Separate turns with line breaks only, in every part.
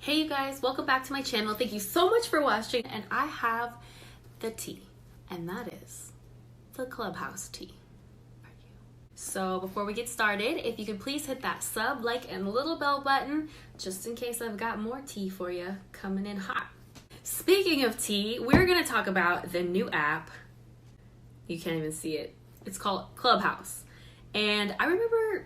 Hey you guys, welcome back to my channel. Thank you so much for watching, and I have the tea, and that is the Clubhouse tea for you. So before we get started, if you could please hit that sub, like, and little bell button, just in case I've got more tea for you coming in hot. Speaking of tea, we're gonna talk about the new app. You can't even see it. It's called Clubhouse. And I remember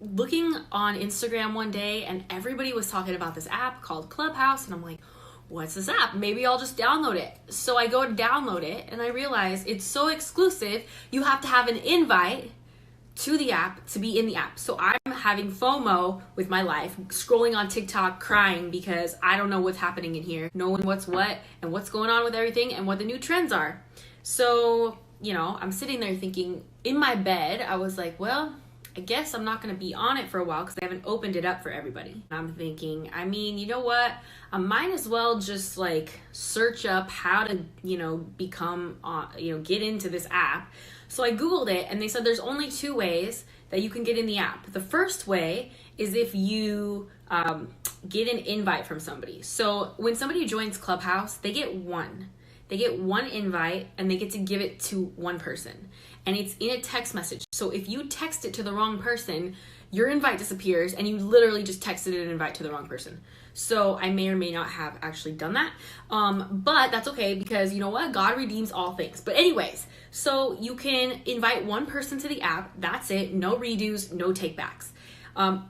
looking on Instagram one day and everybody was talking about this app called Clubhouse, and I'm like, what's this app? Maybe I'll just download it. So I go to download it and I realize it's so exclusive, you have to have an invite to the app to be in the app. So I'm having FOMO with my life, scrolling on TikTok crying because I don't know what's happening in here, knowing what's what and what's going on with everything and what the new trends are. So, I'm sitting there thinking in my bed, I was like, well, I guess I'm not going to be on it for a while because I haven't opened it up for everybody. I'm thinking, you know what? I might as well just search up how to, become, get into this app. So I Googled it and they said there's only two ways that you can get in the app. The first way is if you get an invite from somebody. So when somebody joins Clubhouse, they get one invite and they get to give it to one person. And it's in a text message. So if you text it to the wrong person, your invite disappears and you literally just texted an invite to the wrong person. So I may or may not have actually done that. But that's okay because you know what? God redeems all things. But anyways, so you can invite one person to the app. That's it. No redos, no takebacks.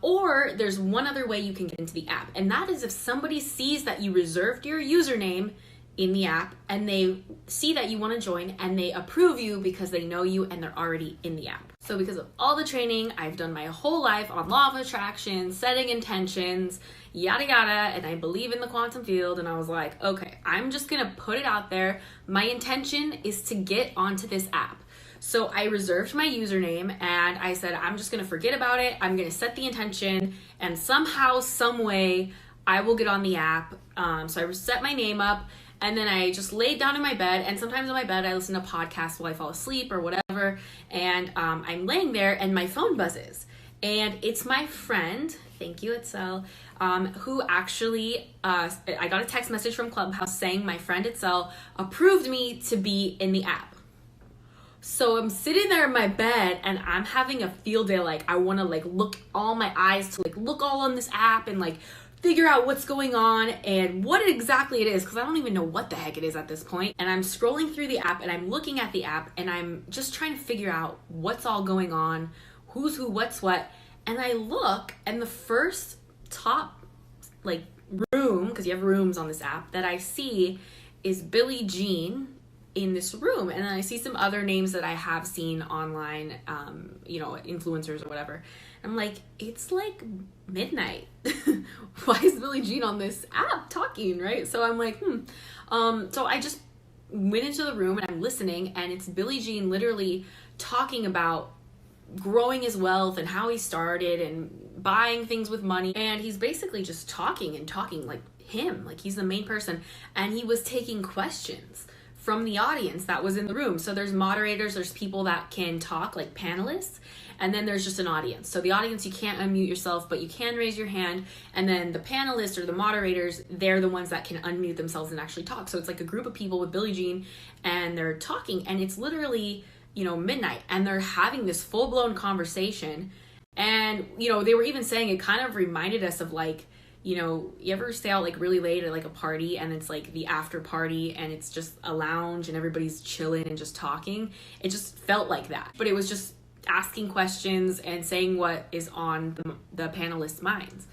Or there's one other way you can get into the app. And that is if somebody sees that you reserved your username in the app and they see that you want to join and they approve you because they know you and they're already in the app. So because of all the training I've done my whole life on law of attraction, setting intentions, yada yada, and I believe in the quantum field, and I was like, okay, I'm just gonna put it out there. My intention is to get onto this app. So I reserved my username and I said, I'm just gonna forget about it. I'm gonna set the intention and somehow, some way I will get on the app. So I set my name up. And then I just laid down in my bed, and sometimes in my bed I listen to podcasts while I fall asleep or whatever, and I'm laying there and my phone buzzes. And it's my friend, thank you Itzel, who actually, I got a text message from Clubhouse saying my friend Itzel approved me to be in the app. So I'm sitting there in my bed and I'm having a field day, I want to look all my eyes to look all on this app and figure out what's going on and what exactly it is, because I don't even know what the heck it is at this point. And I'm scrolling through the app and I'm looking at the app and I'm just trying to figure out what's all going on, who's who, what's what. And I look and the first top room, because you have rooms on this app, that I see is Billie Jean in this room. And then I see some other names that I have seen online, influencers or whatever. I'm like, it's midnight. Why is Billie Jean on this app talking, right? So I'm like, So I just went into the room and I'm listening, and it's Billie Jean literally talking about growing his wealth and how he started and buying things with money. And he's basically just talking like him, he's the main person. And he was taking questions from the audience that was in the room. So there's moderators, there's people that can talk, panelists, and then there's just an audience. So the audience, you can't unmute yourself, but you can raise your hand. And then the panelists or the moderators, they're the ones that can unmute themselves and actually talk. So it's a group of people with Billie Jean and they're talking, and it's literally, midnight, and they're having this full-blown conversation. And, they were even saying it kind of reminded us of you ever stay out really late at a party and it's the after party and it's just a lounge and everybody's chilling and just talking. It just felt like that, but it was just asking questions and saying what is on the panelists' minds.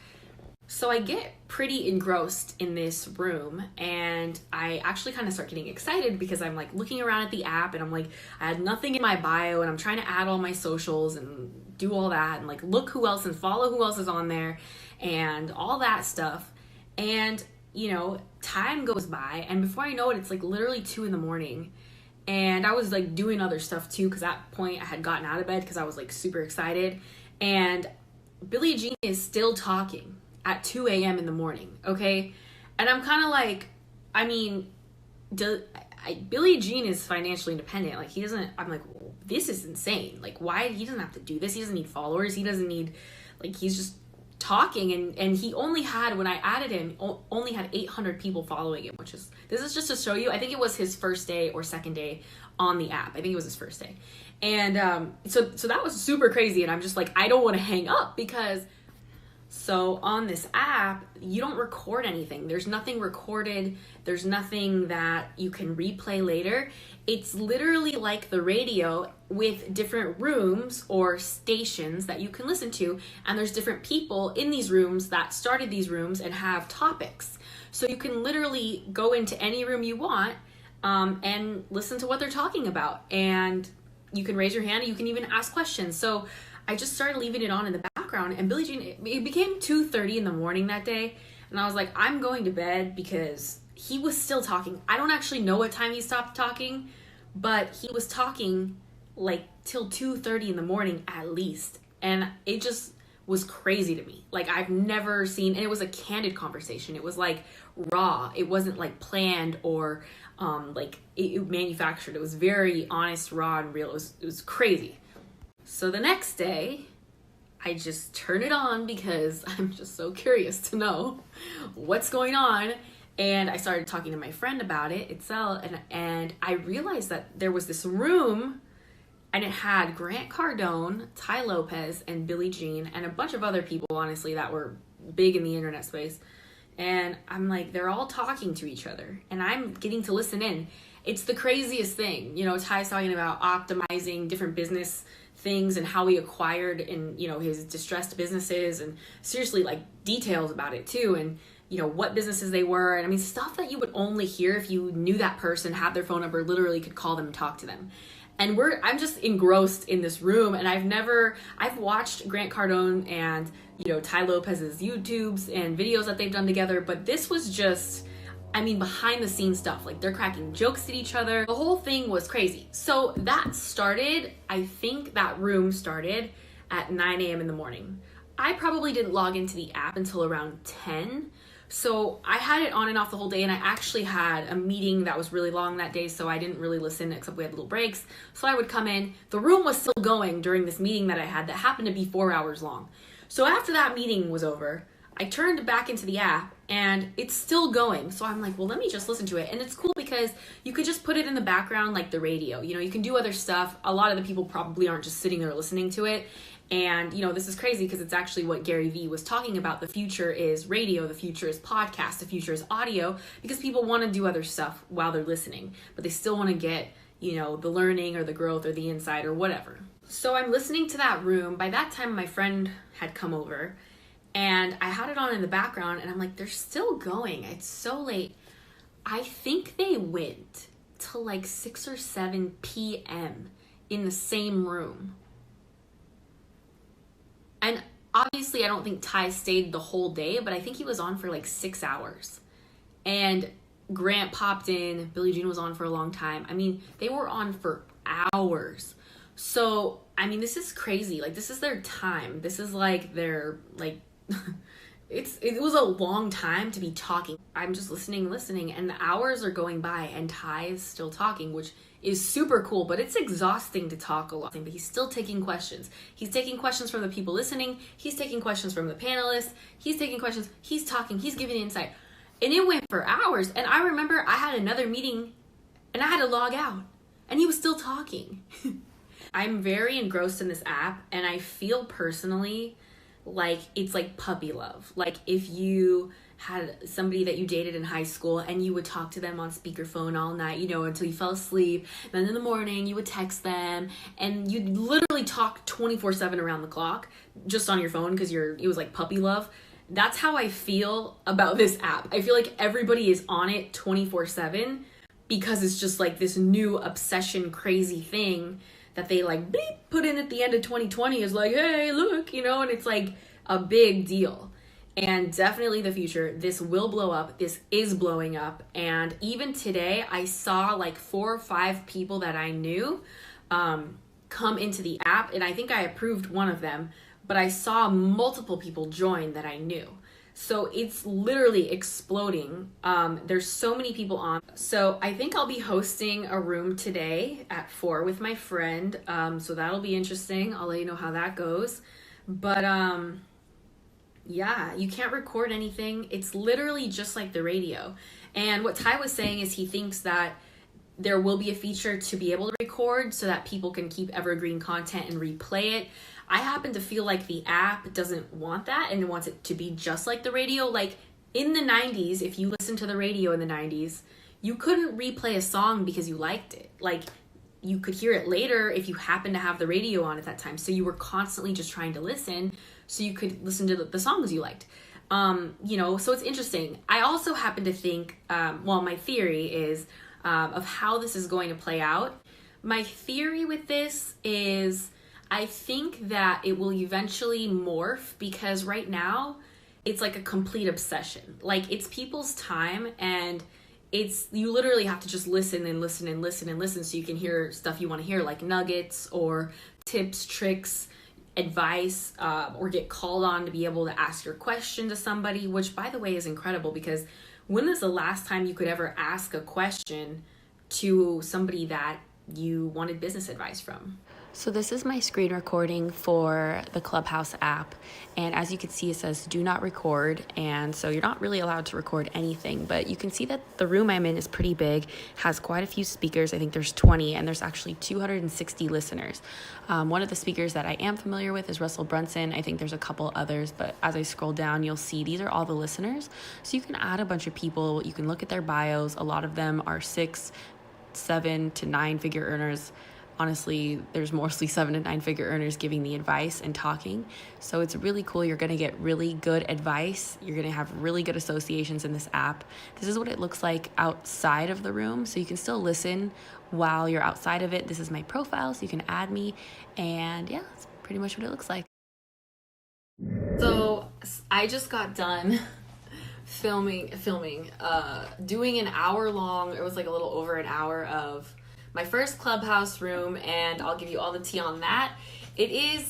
So I get pretty engrossed in this room, and I actually kind of start getting excited because I'm looking around at the app and I'm I had nothing in my bio and I'm trying to add all my socials and do all that and look who else and follow who else is on there and all that stuff. And time goes by, and before I know it, it's literally 2 a.m. And I was doing other stuff too, because at that point I had gotten out of bed because I was super excited. And Billie Jean is still talking at 2 a.m. in the morning, okay? And I'm kind of Billie Jean is financially independent. He doesn't, I'm well, this is insane. Why? He doesn't have to do this. He doesn't need followers. He doesn't need, he's just talking, and he only had, when I added him, only had 800 people following him, this is just to show you, I think it was his first day or second day on the app. I think it was his first day. And so that was super crazy, and I'm just like, I don't want to hang up, because so on this app, you don't record anything. There's nothing recorded. There's nothing that you can replay later. It's literally like the radio with different rooms or stations that you can listen to. And there's different people in these rooms that started these rooms and have topics. So you can literally go into any room you want and listen to what they're talking about. And you can raise your hand and you can even ask questions. So I just started leaving it on in the background, and Billie Jean, it became 2:30 in the morning that day, and I was like, I'm going to bed, because he was still talking. I don't actually know what time he stopped talking, but he was talking like till 2:30 in the morning at least, and it just was crazy to me. Like, I've never seen, and it was a candid conversation. It was like raw. It wasn't like planned or like it manufactured. It was very honest, raw, and real. It was crazy. So the next day, I just turn it on because I'm just so curious to know what's going on. And I started talking to my friend about it itself, and I realized that there was this room, and it had Grant Cardone, Ty Lopez, and Billie Jean, and a bunch of other people, honestly, that were big in the internet space. And I'm like, they're all talking to each other, and I'm getting to listen in. It's the craziest thing. You know, Ty's talking about optimizing different business things and how he acquired and, you know, his distressed businesses, and seriously, like, details about it too, and, you know, what businesses they were. And I mean, stuff that you would only hear if you knew that person, had their phone number, literally could call them and talk to them. And I'm just engrossed in this room, and I've watched Grant Cardone and, you know, Ty Lopez's YouTubes and videos that they've done together, but this was just, I mean, behind the scenes stuff. Like, they're cracking jokes at each other. The whole thing was crazy. So that started, I think that room started at 9 a.m. in the morning. I probably didn't log into the app until around 10. So I had it on and off the whole day, and I actually had a meeting that was really long that day, so I didn't really listen, except we had little breaks. So I would come in. The room was still going during this meeting that I had that happened to be 4 hours long. So after that meeting was over, I turned back into the app, and it's still going. So I'm like, well, let me just listen to it. And it's cool because you could just put it in the background like the radio. You know, you can do other stuff. A lot of the people probably aren't just sitting there listening to it. And, you know, this is crazy because it's actually what Gary Vee was talking about. The future is radio, the future is podcast, the future is audio, because people want to do other stuff while they're listening, but they still want to get, you know, the learning or the growth or the insight or whatever. So I'm listening to that room. By that time, my friend had come over, and I had it on in the background, and I'm like, they're still going. It's so late. I think they went till like 6 or 7 p.m. in the same room. And obviously, I don't think Ty stayed the whole day, but I think he was on for like 6 hours. And Grant popped in. Billie Jean was on for a long time. I mean, they were on for hours. So, I mean, this is crazy. Like, this is their time. This is like their, like, it was a long time to be talking. I'm just listening, and the hours are going by, and Ty is still talking, which is super cool, but it's exhausting to talk a lot. But he's still taking questions. He's taking questions from the people listening. He's taking questions from the panelists. He's taking questions. He's talking. He's giving insight. And it went for hours. And I remember I had another meeting, and I had to log out, and he was still talking. I'm very engrossed in this app, and I feel personally like it's like puppy love. Like, if you had somebody that you dated in high school and you would talk to them on speakerphone all night, you know, until you fell asleep. And then in the morning you would text them, and you'd literally talk 24/7 around the clock just on your phone because it was like puppy love. That's how I feel about this app. I feel like everybody is on it 24/7 because it's just like this new obsession, crazy thing that they like bleep, put in at the end of 2020 is like, hey, look, you know, and it's like a big deal. And definitely the future, this will blow up. This is blowing up. And even today, I saw like 4 or 5 people that I knew come into the app. And I think I approved one of them, but I saw multiple people join that I knew. So it's literally exploding. There's so many people on. So I think I'll be hosting a room today at 4 with my friend. So that'll be interesting. I'll let you know how that goes. But Yeah, you can't record anything. It's literally just like the radio. And what Ty was saying is he thinks that there will be a feature to be able to record so that people can keep evergreen content and replay it. I happen to feel like the app doesn't want that and wants it to be just like the radio. Like in the 90s, if you listen to the radio in the 90s, you couldn't replay a song because you liked it. Like you could hear it later if you happened to have the radio on at that time. So you were constantly just trying to listen so you could listen to the songs you liked. So it's interesting. I also happen to think, my theory is of how this is going to play out. My theory with this is I think that it will eventually morph because right now it's like a complete obsession. Like it's people's time and you literally have to just listen and listen and listen and listen so you can hear stuff you want to hear, like nuggets or tips, tricks, advice, or get called on to be able to ask your question to somebody, which by the way is incredible because when was the last time you could ever ask a question to somebody that you wanted business advice from? So this is my screen recording for the Clubhouse app. And as you can see, it says do not record. And so you're not really allowed to record anything, but you can see that the room I'm in is pretty big, has quite a few speakers. I think there's 20 and there's actually 260 listeners. One of the speakers that I am familiar with is Russell Brunson. I think there's a couple others, but as I scroll down, you'll see these are all the listeners. So you can add a bunch of people. You can look at their bios. A lot of them are 6, 7 to 9 figure earners. Honestly, there's mostly 7 to 9 figure earners giving the advice and talking. So it's really cool. You're going to get really good advice. You're going to have really good associations in this app. This is what it looks like outside of the room. So you can still listen while you're outside of it. This is my profile, so you can add me. And yeah, that's pretty much what it looks like. So I just got done filming, doing an hour long, it was like a little over an hour of my first Clubhouse room, and I'll give you all the tea on that. It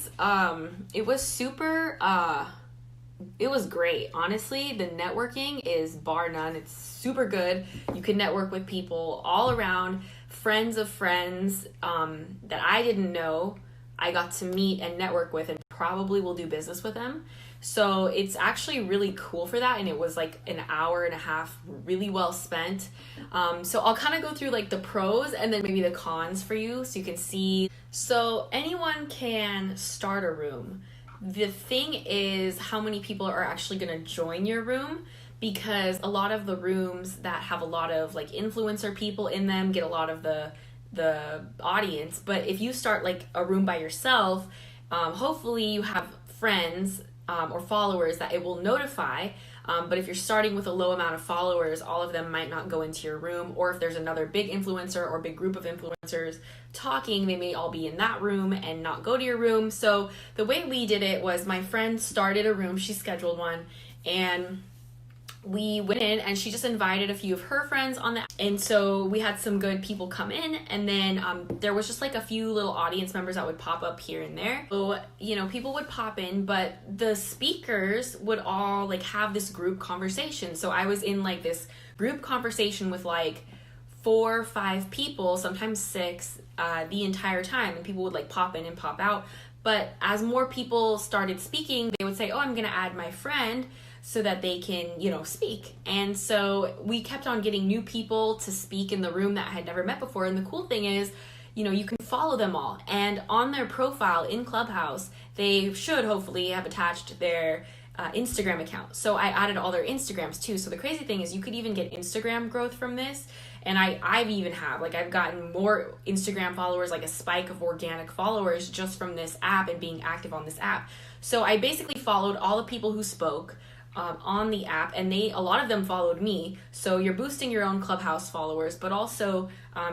was great. Honestly, the networking is bar none. It's super good. You can network with people all around, friends of friends that I didn't know. I got to meet and network with and probably will do business with them. So it's actually really cool for that. And it was like an hour and a half, really well spent. So I'll kind of go through like the pros and then maybe the cons for you so you can see. So anyone can start a room. The thing is how many people are actually going to join your room, because a lot of the rooms that have a lot of like influencer people in them get a lot of the audience. But if you start like a room by yourself, hopefully you have friends or followers that it will notify. But if you're starting with a low amount of followers, all of them might not go into your room. Or if there's another big influencer or big group of influencers talking, they may all be in that room and not go to your room. So the way we did it was my friend started a room, she scheduled one, and we went in and she just invited a few of her friends on that. And so we had some good people come in, and then there was just like a few little audience members that would pop up here and there. So, people would pop in, but the speakers would all like have this group conversation. So I was in like this group conversation with like 4 or 5 people, sometimes 6, the entire time. And people would like pop in and pop out. But as more people started speaking, they would say, oh, I'm going to add my friend, so that they can, speak. And so we kept on getting new people to speak in the room that I had never met before. And the cool thing is, you can follow them all. And on their profile in Clubhouse, they should hopefully have attached their Instagram account. So I added all their Instagrams too. So the crazy thing is you could even get Instagram growth from this. And I've gotten more Instagram followers, like a spike of organic followers just from this app and being active on this app. So I basically followed all the people who spoke on the app, and a lot of them followed me. So you're boosting your own Clubhouse followers, but also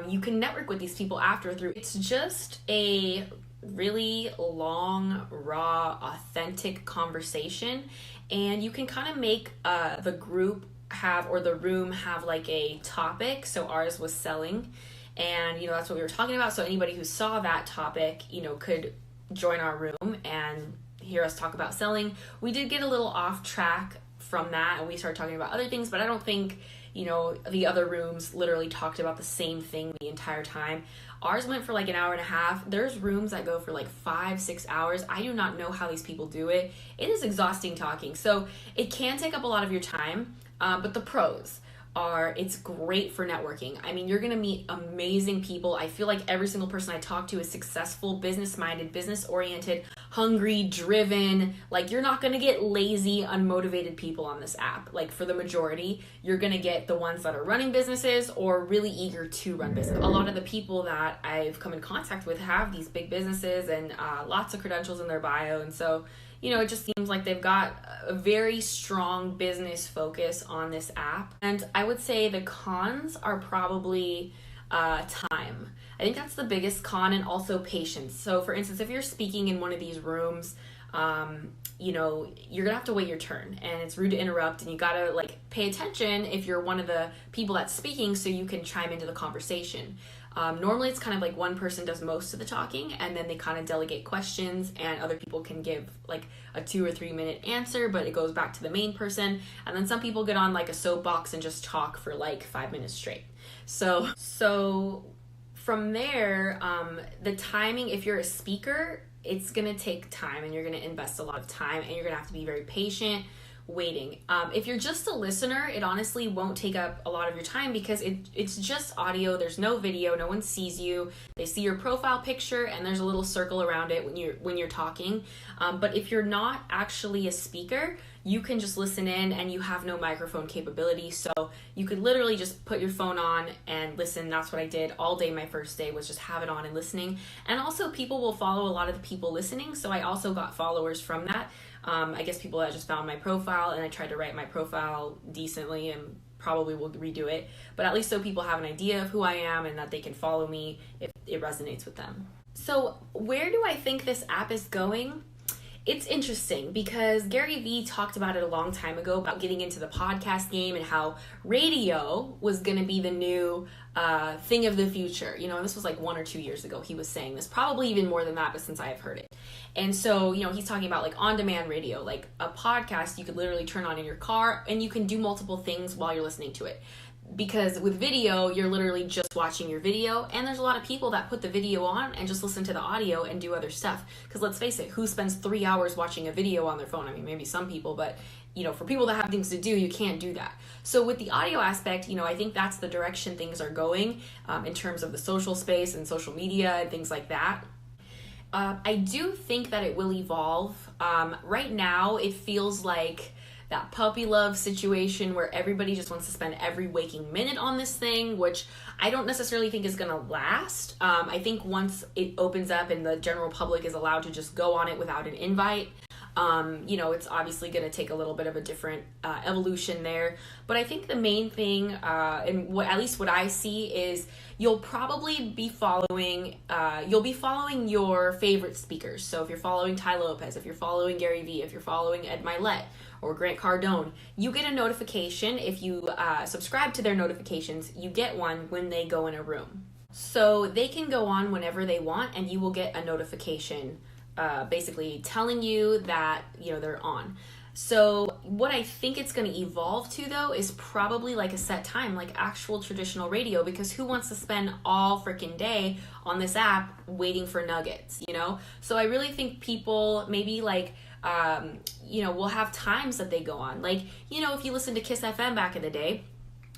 you can network with these people after through. It's just a really long, raw, authentic conversation, and you can kind of make the group the room have like a topic. So ours was selling, and that's what we were talking about. So anybody who saw that topic, could join our room and hear us talk about selling. We did get a little off track from that, and we started talking about other things, but I don't think the other rooms literally talked about the same thing the entire time. Ours went for like an hour and a half. There's rooms that go for like 5-6 hours. I do not know how these people do it. It is exhausting talking. So it can take up a lot of your time, but the pros are it's great for networking. I mean, you're going to meet amazing people. I feel like every single person I talk to is successful, business-minded, business-oriented, hungry, driven. Like, you're not going to get lazy, unmotivated people on this app. Like, for the majority, you're going to get the ones that are running businesses or really eager to run business. A lot of the people that I've come in contact with have these big businesses and lots of credentials in their bio. And so, you know, it just seems like they've got a very strong business focus on this app. And I would say the cons are probably time. I think that's the biggest con, and also patience. So for instance, if you're speaking in one of these rooms, you know, you're gonna have to wait your turn, and it's rude to interrupt, and you gotta like pay attention if you're one of the people that's speaking so you can chime into the conversation. Normally it's kind of like one person does most of the talking, and then they kind of delegate questions, and other people can give like a 2 or 3 minute answer, but it goes back to the main person. And then some people get on like a soapbox and just talk for like 5 minutes straight. So from there, the timing, if you're a speaker, it's gonna take time, and you're gonna invest a lot of time, and you're gonna have to be very patient waiting. If you're just a listener, it honestly won't take up a lot of your time because it's just audio. There's no video. No one sees you. They see your profile picture, and there's a little circle around it when you're talking. But if you're not actually a speaker, you can just listen in, and you have no microphone capability. So you could literally just put your phone on and listen. That's what I did all day. My first day was just have it on and listening. And also people will follow a lot of the people listening. So I also got followers from that. I guess people that just found my profile, and I tried to write my profile decently, and probably will redo it. But at least so people have an idea of who I am and that they can follow me if it resonates with them. So where do I think this app is going? It's interesting because Gary Vee talked about it a long time ago about getting into the podcast game and how radio was going to be the new thing of the future. You know, and this was like 1 or 2 years ago he was saying this, probably even more than that, but since I have heard it. And so, you know, he's talking about like on-demand radio, like a podcast you could literally turn on in your car, and you can do multiple things while you're listening to it. Because with video, you're literally just watching your video, and there's a lot of people that put the video on and just listen to the audio and do other stuff. Because let's face it, who spends 3 hours watching a video on their phone? I mean, maybe some people, but you know, for people that have things to do, you can't do that. So with the audio aspect, you know, I think that's the direction things are going in terms of the social space and social media and things like that. I do think that it will evolve. Right now, it feels like that puppy love situation where everybody just wants to spend every waking minute on this thing, which I don't necessarily think is going to last. I think once it opens up and the general public is allowed to just go on it without an invite, you know, it's obviously going to take a little bit of a different evolution there. But I think the main thing, and what at least what I see, is you'll probably be following your favorite speakers. So if you're following Ty Lopez, if you're following Gary Vee, if you're following Ed Milet or Grant Cardone, you get a notification. If you subscribe to their notifications, you get one when they go in a room. So they can go on whenever they want, and you will get a notification basically telling you that, you know, they're on. So what I think it's going to evolve to, though, is probably like a set time, like actual traditional radio, because who wants to spend all freaking day on this app waiting for nuggets, you know? So I really think people maybe like, you know, will have times that they go on. Like, you know, if you listen to Kiss FM back in the day,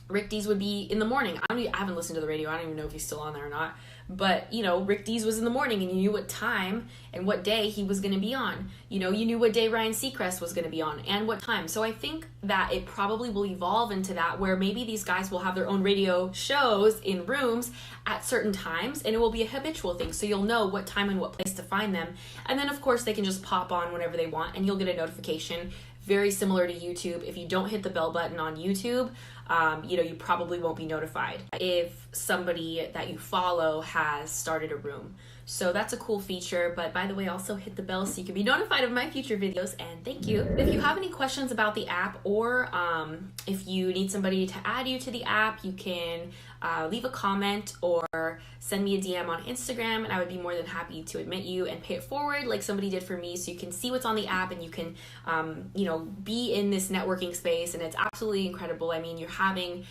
Rick Dees would be in the morning. I haven't listened to the radio. I don't even know if he's still on there or not. But, you know, Rick Dees was in the morning, and you knew what time and what day he was going to be on. You know, you knew what day Ryan Seacrest was going to be on and what time. So I think that it probably will evolve into that, where maybe these guys will have their own radio shows in rooms at certain times, and it will be a habitual thing. So you'll know what time and what place to find them. And then, of course, they can just pop on whenever they want, and you'll get a notification. Very similar to YouTube. If you don't hit the bell button on YouTube, you know, you probably won't be notified if somebody that you follow has started a room. So that's a cool feature. But by the way, also hit the bell so you can be notified of my future videos, and thank you. If you have any questions about the app, or if you need somebody to add you to the app, you can leave a comment or send me a DM on Instagram, and I would be more than happy to admit you and pay it forward like somebody did for me, so you can see what's on the app and you can be in this networking space. And it's absolutely incredible. I mean, you're having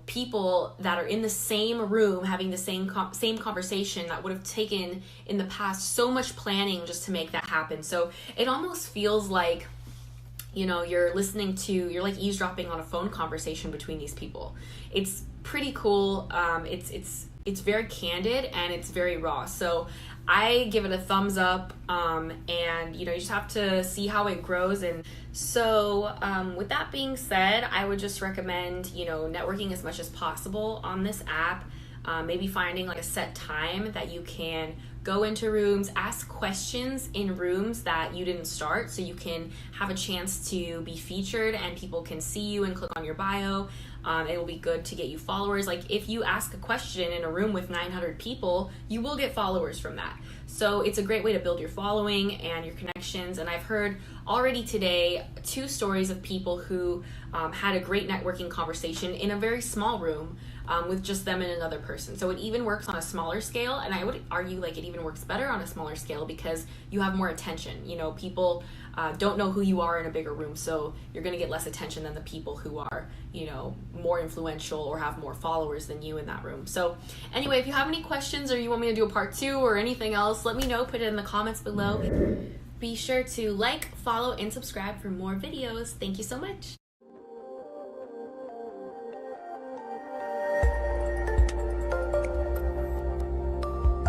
people that are in the same room having the same conversation that would have taken in the past so much planning just to make that happen. So it almost feels like you're like eavesdropping on a phone conversation between these people. It's pretty cool. It's very candid and it's very raw. So I give it a thumbs up, and you just have to see how it grows. And so with that being said, I would just recommend networking as much as possible on this app. Maybe finding like a set time that you can go into rooms, ask questions in rooms that you didn't start, so you can have a chance to be featured and people can see you and click on your bio. It will be good to get you followers. Like if you ask a question in a room with 900 people, you will get followers from that. So it's a great way to build your following and your connections. And I've heard already today 2 stories of people who had a great networking conversation in a very small room with just them and another person. So it even works on a smaller scale, and I would argue like it even works better on a smaller scale because you have more attention. People don't know who you are in a bigger room, so you're going to get less attention than the people who are more influential or have more followers than you in that room. So anyway, if you have any questions or you want me to do a part 2 or anything else, let me know. Put it in the comments below. Be sure to like, follow, and subscribe for more videos. Thank you so much.